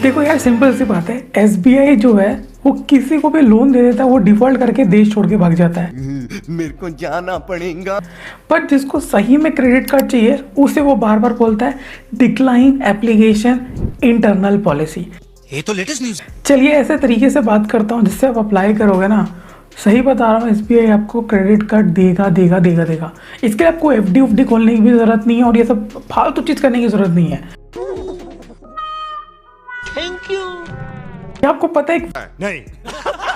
देखो यार, सिंपल सी बात है, एसबीआई जो है वो किसी को भी लोन दे देता है, वो डिफॉल्ट करके देश छोड़ के भाग जाता है। मेरे को जाना पड़ेगा। पर जिसको सही में क्रेडिट कार्ड चाहिए उसे वो बार बार बोलता है डिक्लाइन एप्लीकेशन इंटरनल पॉलिसी। ये तो लेटेस्ट न्यूज़। चलिए ऐसे तरीके से बात करता हूँ जिससे आप अप्लाई करोगे ना, सही बता रहा हूँ, एसबीआई आपको क्रेडिट कार्ड देगा देगा देगा देगा। इसके लिए आपको एफडी उफडी खोलने की भी जरूरत नहीं है और ये सब फालतू चीज करने की जरूरत नहीं है। Thank you. आपको पता है नहीं।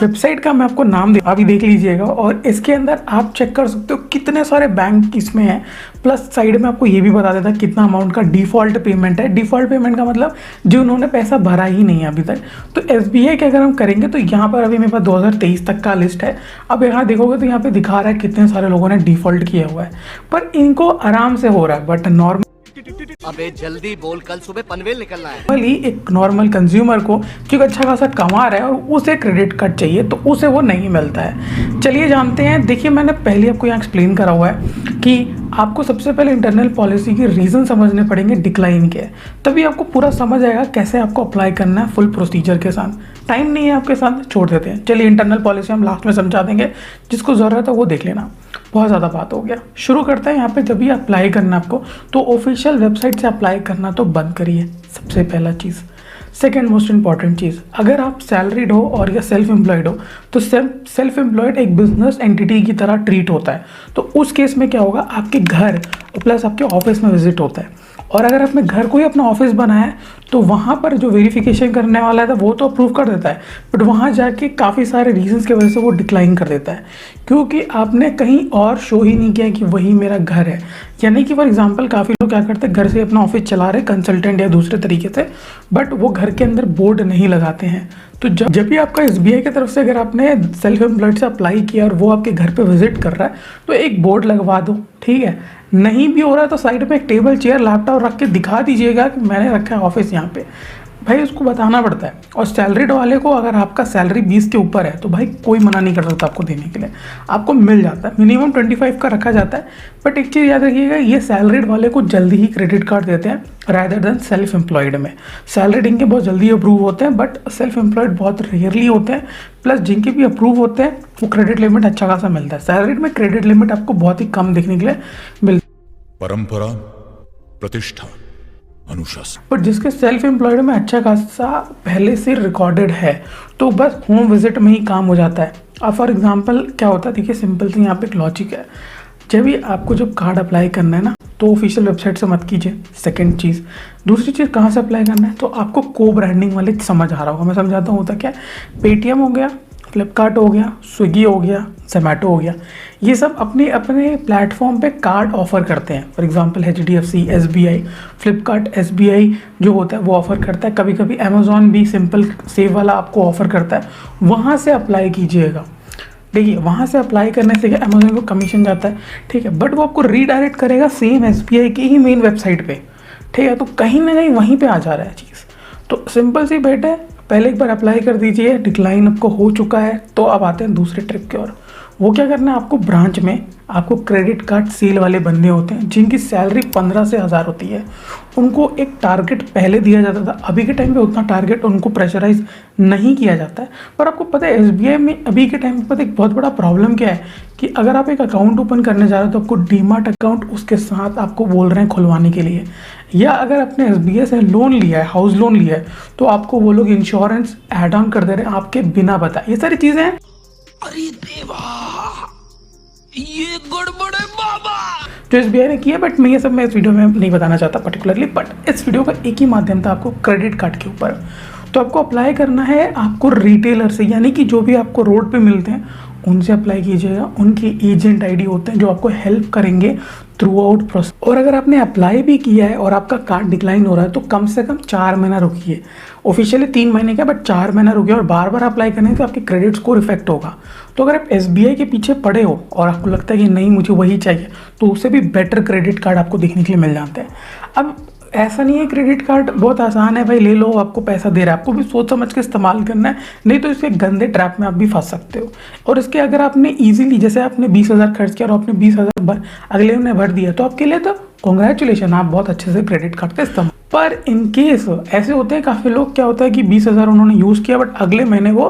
वेबसाइट का मैं आपको नाम दे, अभी देख लीजिएगा, और इसके अंदर आप चेक कर सकते हो कितने सारे बैंक इसमें हैं। प्लस साइड में आपको ये भी बता देता है कितना अमाउंट का डिफॉल्ट पेमेंट है। डिफॉल्ट पेमेंट का मतलब जो उन्होंने पैसा भरा ही नहीं है अभी तक। तो एसबीआई के अगर हम करेंगे तो यहाँ पर अभी मेरे पास 2023 तक का लिस्ट है। अब यहाँ देखोगे तो यहाँ पे दिखा रहा है कितने सारे लोगों ने डिफॉल्ट किया हुआ है, पर इनको आराम से हो रहा है। बट नॉर्मल अबे जल्दी बोल, कल सुबह पनवेल निकलना है। नॉर्मली एक नॉर्मल कंज्यूमर को जो अच्छा खासा कमा रहा है और उसे क्रेडिट कार्ड चाहिए तो उसे वो नहीं मिलता है। चलिए जानते हैं। देखिए, मैंने पहले आपको यहाँ एक्सप्लेन करा हुआ है कि आपको सबसे पहले इंटरनल पॉलिसी के रीज़न समझने पड़ेंगे डिक्लाइन के, तभी आपको पूरा समझ आएगा कैसे आपको अप्लाई करना है फुल प्रोसीजर के साथ। टाइम नहीं है आपके साथ, छोड़ देते हैं। चलिए इंटरनल पॉलिसी हम लास्ट में समझा देंगे, जिसको ज़रूरत है वो देख लेना। बहुत ज़्यादा बात हो गया, शुरू करते हैं। यहाँ पे जब भी अप्लाई करना आपको तो ऑफिशियल वेबसाइट से अप्लाई करना तो बंद करिए, सबसे पहला चीज़। सेकेंड मोस्ट इंपॉर्टेंट चीज़, अगर आप सैलरीड हो और या सेल्फ एम्प्लॉयड हो तो सेल्फ एम्प्लॉयड एक बिजनेस एंटिटी की तरह ट्रीट होता है। तो उस केस में क्या होगा, आपके घर प्लस आपके ऑफिस में विजिट होता है। और अगर आपने घर को ही अपना ऑफिस बनाया है तो वहाँ पर जो वेरिफिकेशन करने वाला है वो तो अप्रूव कर देता है, बट वहाँ जाके काफ़ी सारे रीजंस की वजह से वो डिक्लाइन कर देता है, क्योंकि आपने कहीं और शो ही नहीं किया कि वही मेरा घर है। यानी कि फॉर एग्जांपल काफ़ी लोग क्या करते हैं, घर से अपना ऑफिस चला रहे कंसल्टेंट या दूसरे तरीके से, बट वो घर के अंदर बोर्ड नहीं लगाते हैं। तो जब भी आपका एसबीआई की तरफ से अगर आपने सेल्फ एम्प्लॉयड से अप्लाई किया और वो आपके घर पे विजिट कर रहा है तो एक बोर्ड लगवा दो, ठीक है। नहीं भी हो रहा है तो साइड में एक टेबल चेयर लैपटॉप रख के दिखा दीजिएगा कि मैंने रखा है ऑफिस यहाँ पे, भाई उसको बताना पड़ता है। और सैलरीड वाले को अगर आपका सैलरी 20 के ऊपर है तो भाई कोई मना नहीं कर सकता आपको देने के लिए, आपको मिल जाता है। मिनिमम 25 का रखा जाता है। बट एक चीज़ याद रखिएगा, ये सैलरीड वाले को जल्दी ही क्रेडिट कार्ड देते हैं रादर देन सेल्फ एम्प्लॉयड में। सैलरीड इनके बहुत जल्दी अप्रूव होते हैं, बट सेल्फ एम्प्लॉयड बहुत रेयरली होते हैं। प्लस जिनके भी अप्रूव होते हैं वो क्रेडिट लिमिट अच्छा खासा मिलता है। सैलरीड में क्रेडिट लिमिट आपको बहुत ही कम देखने के लिए मिलती है। परंपरा, प्रतिष्ठा, अनुशासन। बट जिसके सेल्फ एम्प्लॉयड में अच्छा खासा पहले से रिकॉर्डेड है तो बस होम विजिट में ही काम हो जाता है। अब फॉर एग्जांपल क्या होता है, देखिए सिंपल सी यहाँ पे एक लॉजिक है। जब भी आपको जब कार्ड अप्लाई करना है ना तो ऑफिशियल वेबसाइट से मत कीजिए, सेकंड चीज़। दूसरी चीज़, कहाँ से अप्लाई करना है तो आपको को ब्रांडिंग वाले समझ आ रहा होगा, मैं समझाता हूँ। होता क्या है, पेटीएम हो गया, फ्लिपकार्ट हो गया, स्विगी हो गया, जोमेटो हो गया, ये सब अपने अपने प्लेटफॉर्म पे कार्ड ऑफर करते हैं। For example HDFC, SBI, Flipkart, SBI जो होता है वो ऑफर करता है। कभी कभी अमेजोन भी सिंपल सेव वाला आपको ऑफर करता है, वहाँ से अप्लाई कीजिएगा। देखिए वहाँ से अप्लाई करने से क्या, अमेजोन को कमीशन जाता है, ठीक है, बट वो आपको रीडायरेक्ट करेगा सेम एसबीआई की ही मेन वेबसाइट पे, ठीक है। तो कहीं ना कहीं वहीं पे आ जा रहा है चीज़। तो सिंपल सी बेट है, पहले एक बार अप्लाई कर दीजिए, डिक्लाइन आपको हो चुका है तो अब आते हैं दूसरे ट्रिक की ओर। वो क्या करना है, आपको ब्रांच में आपको क्रेडिट कार्ड सेल वाले बंदे होते हैं जिनकी सैलरी 15 से 1000 होती है, उनको एक टारगेट पहले दिया जाता था। अभी के टाइम पे उतना टारगेट उनको प्रेशराइज नहीं किया जाता है। पर आपको पता है एसबीआई में अभी के टाइम पे पता है एक बहुत बड़ा प्रॉब्लम क्या है कि अगर आप एक अकाउंट ओपन करने जा रहे हो तो आपको डीमार्ट अकाउंट उसके साथ आपको बोल रहे हैं खुलवाने के लिए, या अगर आपने एसबीआई से लोन लिया है, हाउस लोन लिया है, तो आपको वो लोग इंश्योरेंस ऐड ऑन कर दे रहे हैं आपके बिना बताए। ये सारी चीज़ें हैं। अरे देवा, ये गड़बड़ है बाबा जो एसबीआई ने किया, बट मैं ये सब मैं इस वीडियो में नहीं बताना चाहता पर्टिकुलरली। बट इस वीडियो का एक ही माध्यम था आपको क्रेडिट कार्ड के ऊपर। तो आपको अप्लाई करना है आपको रिटेलर से, यानी कि जो भी आपको रोड पे मिलते हैं उनसे अप्लाई कीजिएगा। उनके एजेंट आईडी होते हैं जो आपको हेल्प करेंगे थ्रू आउट प्रोसेस। और अगर आपने अप्लाई भी किया है और आपका कार्ड डिक्लाइन हो रहा है तो कम से कम 4 महीना रुकिए। ऑफिशियली 3 महीने का, बट 4 महीना रुकिए और बार बार अप्लाई करने से आपके क्रेडिट स्कोर इफेक्ट होगा। तो अगर आप एसबीआई के पीछे पड़े हो और आपको लगता है कि नहीं मुझे वही चाहिए, तो उससे भी बेटर क्रेडिट कार्ड आपको देखने के लिए मिल जाते हैं। अब ऐसा नहीं है क्रेडिट कार्ड बहुत आसान है भाई, ले लो, आपको पैसा दे रहा है, आपको भी सोच समझ के इस्तेमाल करना है, नहीं तो इसके गंदे ट्रैप में आप भी फंस सकते हो। और इसके अगर आपने इजीली, जैसे आपने 20,000 खर्च किया और आपने 20,000 अगले ने भर दिया तो आपके लिए तो कॉन्ग्रेचुलेशन, आप बहुत अच्छे से क्रेडिट कार्ड का इस्तेमाल पर इन केस ऐसे होते हैं काफ़ी लोग, क्या होता है कि 20,000 उन्होंने यूज़ किया बट अगले महीने वो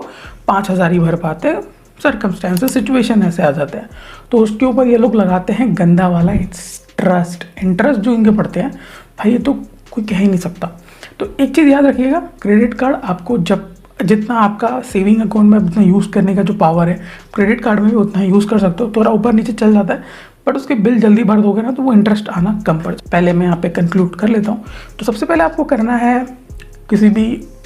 5,000 ही भर पाते हैं, सर्कमस्टेंसेस सिचुएशन ऐसे आ जाते हैं, तो उसके ऊपर ये लोग लगाते हैं गंदा वाला इंटरेस्ट जो इनके पड़ते हैं भाई, ये तो कोई कह ही नहीं सकता। तो एक चीज़ याद रखिएगा, क्रेडिट कार्ड आपको जब जितना आपका सेविंग अकाउंट में जितना यूज़ करने का जो पावर है, क्रेडिट कार्ड में भी उतना यूज़ कर सकते हो। थोड़ा ऊपर नीचे चल जाता है बट उसके बिल जल्दी भर दोगे ना तो वो इंटरेस्ट आना कम पड़ जाए। पहले मैं यहाँ पे कंक्लूड कर लेता हूँ। तो सबसे पहले आपको करना है, किसी भी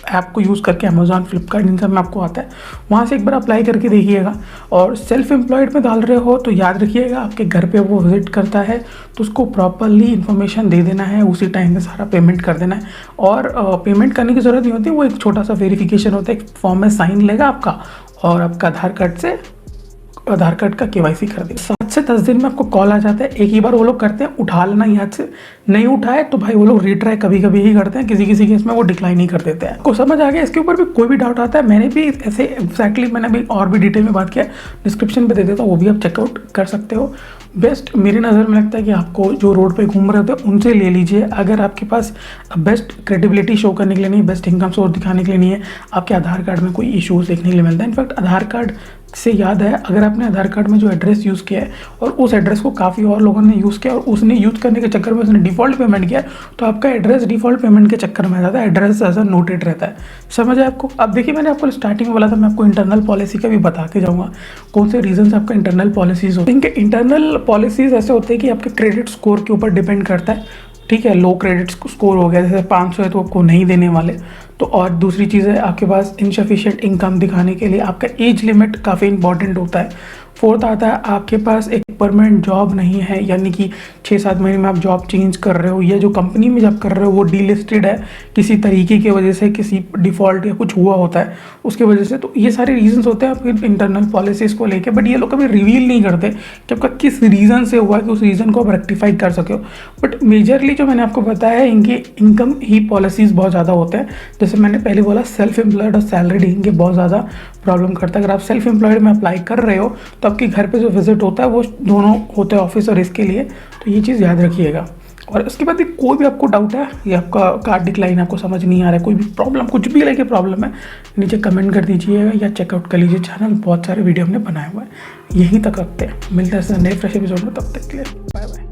ऐप को यूज़ करके, अमेजॉन, फ्लिपकार्ट, इन सब में आपको आता है, वहाँ से एक बार अप्लाई करके देखिएगा। और सेल्फ एम्प्लॉयड में डाल रहे हो तो याद रखिएगा आपके घर पे वो विजिट करता है तो उसको प्रॉपरली इन्फॉर्मेशन दे देना है, उसी टाइम पे सारा पेमेंट कर देना है। और पेमेंट करने की ज़रूरत नहीं होती, वो एक छोटा सा वेरिफिकेशन होता है, एक फॉर्म में साइन लेगा आपका और आपका आधार कार्ड का KYC कर देगा। 7 से 10 दिन में आपको कॉल आ जाता है। एक ही बार वो लोग करते हैं, उठा लेना याद से, नहीं उठाए तो भाई वो लोग रीट्राई कभी कभी ही करते हैं, किसी केस में वो डिक्लाइन ही कर देते हैं। को समझ आ गया? इसके ऊपर भी कोई भी डाउट आता है, मैंने भी ऐसे एग्जैक्टली मैंने भी और भी डिटेल में बात किया, डिस्क्रिप्शन पे दे देता हूँ, वो भी आप चेकआउट कर सकते हो। बेस्ट मेरी नज़र में लगता है कि आपको जो रोड पे घूम रहे होते हैं उनसे ले लीजिए। अगर आपके पास बेस्ट क्रेडिबिलिटी शो करने के लिए नहीं, बेस्ट इनकम सोर्स दिखाने के लिए नहीं है, आपके आधार कार्ड में कोई इश्यूज देखने के लिए मिलता है। इनफैक्ट आधार कार्ड से याद है, अगर आपने आधार कार्ड में जो एड्रेस यूज़ किया है और उस एड्रेस को काफ़ी और लोगों ने यूज़ किया और उसने यूज़ करने के चक्कर में उसने डिफ़ॉल्ट पेमेंट किया, तो आपका एड्रेस डिफ़ॉल्ट पेमेंट के चक्कर में आ जाता है, एड्रेस ऐसा नोटेड रहता है। समझ आया आपको? अब देखिए, मैंने आपको स्टार्टिंग में बोला था, मैं आपको इंटरनल पॉलिसी का भी बता के जाऊँगा कौन से रीजन आपका इंटरनल पॉलिसीज होते हैं। इनके इंटरनल पॉलिसीज ऐसे होते हैं कि आपके क्रेडिट स्कोर के ऊपर डिपेंड करता है। ठीक है, लो क्रेडिट स्कोर हो गया, जैसे 500 है तो आपको नहीं देने वाले। तो और दूसरी चीज़ है, आपके पास इनसफिशिएंट इनकम दिखाने के लिए आपका एज लिमिट काफ़ी इंपॉर्टेंट होता है। फोर्थ आता है, आपके पास एक परमानेंट जॉब नहीं है, यानी कि 6-7 महीने में आप जॉब चेंज कर रहे हो, या जो कंपनी में जॉब कर रहे हो वो डीलिस्टेड है किसी तरीके की वजह से, किसी डिफ़ॉल्ट या कुछ हुआ होता है उसकी वजह से। तो ये सारे रीजंस होते हैं आपके इंटरनल पॉलिसीज़ को लेके, बट ये लोग कभी रिवील नहीं करते कि आपका किस रीज़न से हुआ कि उस रीज़न को आप रेक्टिफाई कर सके हो। बट मेजरली जो मैंने आपको बताया है, इनके इनकम ही पॉलिसीज़ बहुत ज़्यादा होते हैं। जैसे मैंने पहले बोला, सेल्फ एम्प्लॉयड और सैलरीड इनके बहुत ज़्यादा प्रॉब्लम करता है। अगर आप सेल्फ एम्प्लॉयड में अप्लाई कर रहे हो तो आपके घर पे जो विजिट होता है वो दोनों होते हैं, ऑफिस और इसके लिए, तो ये चीज़ याद रखिएगा। और उसके बाद भी कोई भी आपको डाउट है या आपका कार्ड डिक्लाइन आपको समझ नहीं आ रहा है, कोई भी प्रॉब्लम, कुछ भी लेके प्रॉब्लम है, नीचे कमेंट कर दीजिएगा या चेकआउट कर लीजिए चैनल, बहुत सारे वीडियो हमने बनाए हुए हैं। यहीं तक रखते हैं, मिलते हैं नए फ्रेश एपिसोड में, तब तक के लिए बाय बाय।